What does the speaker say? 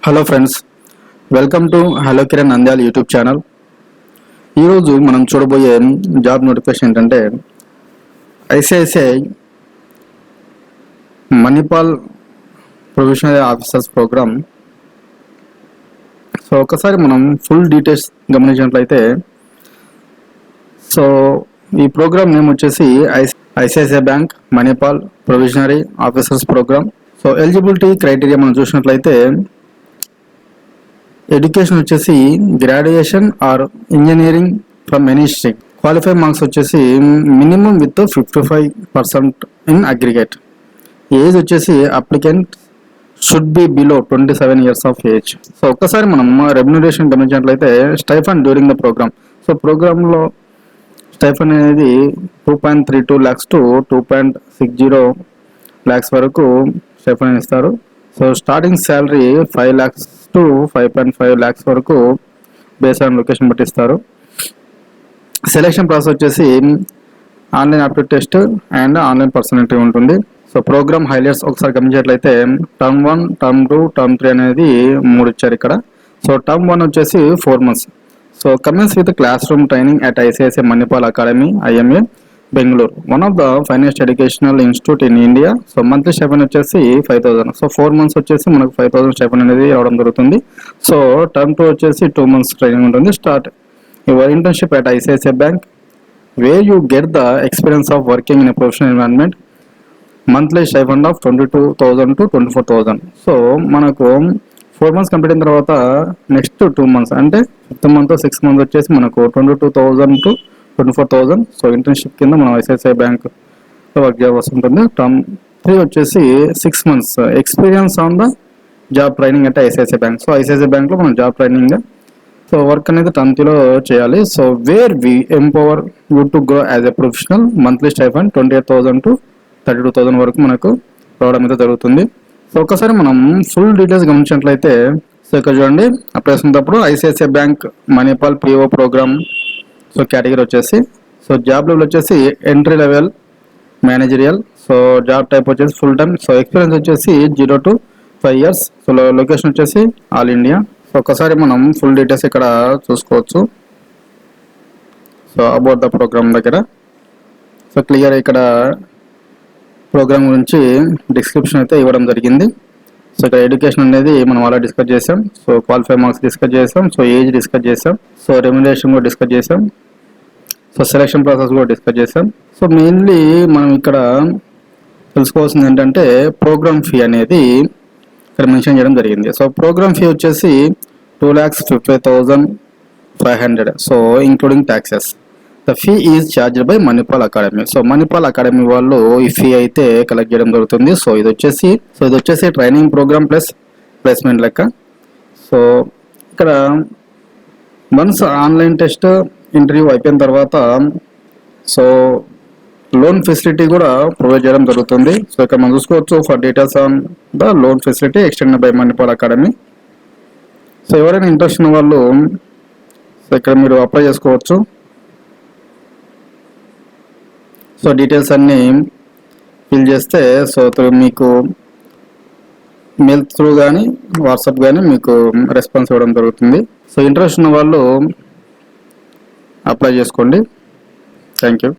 Hello friends, welcome to hello Kiran Nandyala YouTube channel. ఈరోజు మనం చూడబోయే జాబ్ నోటిఫికేషన్ ఏంటంటే ICICI Manipal probationary officers program. So ఒకసారి మనం ఫుల్ డీటెయిల్స్ గమనించినట్లయితే, సో ఈ ప్రోగ్రామ్ నేమ్ వచ్చేసి ICICI bank Manipal probationary officers program. So eligibility criteria మనం చూసినట్లయితే, ఎడ్యుకేషన్ వచ్చేసి graduation or engineering from any stream. Qualify marks వచ్చేసి minimum with 55% in aggregate. Age వచ్చేసి applicant should be below 27 years of age. So ఒక్కసారి మనం remuneration గమనించినట్లయితే, stipend during the programme. So ప్రోగ్రాంలో stipend అనేది 2.32 lakhs to 2.60 lakhs వరకు stipend ఇస్తారు. So starting salary 5 lakhs to 5.5 lakhs వరకు బేస్డ్ ఆన్ లొకేషన్ బట్టి ఇస్తారు. సెలెక్షన్ ప్రాసెస్ వచ్చేసి online aptitude test and online personality ఉంటుంది. సో ప్రోగ్రామ్ హైలైట్స్ ఒకసారి గమనించినట్లయితే, టర్మ్ 1, టర్మ్ 2, టర్మ్ 3 అనేది 3 ఇచ్చారు ఇక్కడ. సో టర్మ్ 1 వచ్చేసి 4 months. So commences with classroom training at ICICI Manipal academy IMA Bengaluru, one of the finest educational institute in India. So monthly stipend వచ్చేసి 5,000. So 4 months వచ్చేసి మనకు 5,000 stipend అనేది రావడం జరుగుతుంది. సో టర్మ్ 2 వచ్చేసి 2 months ట్రైనింగ్ ఉంటుంది. Start your internship at ICICI bank where you get the experience of working in a professional environment. Monthly stipend of 22,000 to 24,000. So మనకు 4 months complete అయిన తర్వాత నెక్స్ట్ 2 months అంటే 5th month 6th month వచ్చేసి మనకు 22,000 to 24,000. So internship కింద మనం ICICI bank work చేయాల్సి ఉంటుంది. టర్మ్ 3 వచ్చేసి 6 months experience on the job training అంటే ఐసిఐసిఐ బ్యాంక్. సో ఐసిఐసిఐ బ్యాంక్లో మనం జాబ్ ట్రైనింగ్ సో వర్క్ అనేది టర్మ్ 3లో చేయాలి. So where we empower you to grow as a professional. Monthly stipend 28,000 to 32,000 వరకు మనకు రావడం అయితే జరుగుతుంది. సో ఒకసారి మనం ఫుల్ డీటెయిల్స్ గమనించినట్లయితే, సో ఇక్కడ చూడండి, అప్లై చేసినప్పుడు ICICI bank Manipal PO programme. So category వచ్చేసి, సో జాబ్ లెవెల్ వచ్చేసి entry level managerial. So job type వచ్చేసి ఫుల్ టైమ్. సో ఎక్స్పీరియన్స్ వచ్చేసి 0 to 5 years. సో లొకేషన్ వచ్చేసి ఆల్ ఇండియా. సో ఒకసారి మనం ఫుల్ డీటెయిల్స్ ఇక్కడ చూసుకోవచ్చు. సో అబౌట్ ద ప్రోగ్రామ్ దగ్గర సో క్లియర్ ఇక్కడ ప్రోగ్రామ్ గురించి డిస్క్రిప్షన్ అయితే ఇవ్వడం జరిగింది. సో ఇక్కడ ఎడ్యుకేషన్ అనేది మనం అలా డిస్కస్ చేసాం. సో క్వాలిఫై మార్క్స్ డిస్కస్ చేసాం. సో ఏజ్ డిస్కస్ చేసాం. సో రెమ్యునరేషన్ కూడా డిస్కస్ చేసాం. సో సెలెక్షన్ ప్రాసెస్ కూడా డిస్కస్ చేసాం. సో మెయిన్లీ మనం ఇక్కడ తెలుసుకోవాల్సింది ఏంటంటే, ప్రోగ్రామ్ ఫీ అనేది ఇక్కడ మెన్షన్ చేయడం జరిగింది. సో ప్రోగ్రామ్ ఫీ వచ్చేసి 2,50,500. So including taxes. The fee is charged by Manipal academy. So Manipal academy వాళ్ళు ఈ ఫీ అయితే కలెక్ట్ చేయడం జరుగుతుంది. సో ఇది వచ్చేసి ట్రైనింగ్ ప్రోగ్రామ్ ప్లస్ ప్లేస్మెంట్ లెక్క. సో ఇక్కడ వన్స్ ఆన్లైన్ టెస్ట్ ఇంటర్వ్యూ అయిపోయిన తర్వాత సో లోన్ ఫెసిలిటీ కూడా ప్రొవైడ్ చేయడం జరుగుతుంది. సో ఇక్కడ మనం చూసుకోవచ్చు, for details on the loan facility extended by Manipal academy. So ఎవరైనా ఇంట్రెస్ట్ ఉన్న వాళ్ళు సో ఇక్కడ మీరు అప్లై చేసుకోవచ్చు. సో డీటెయిల్స్ అన్నీ ఫిల్ చేస్తే సో మీకు మెయిల్ త్రూ కానీ వాట్సాప్ కానీ మీకు రెస్పాన్స్ ఇవ్వడం జరుగుతుంది. సో ఇంట్రెస్ట్ ఉన్న వాళ్ళు అప్లై చేసుకోండి. Thank you.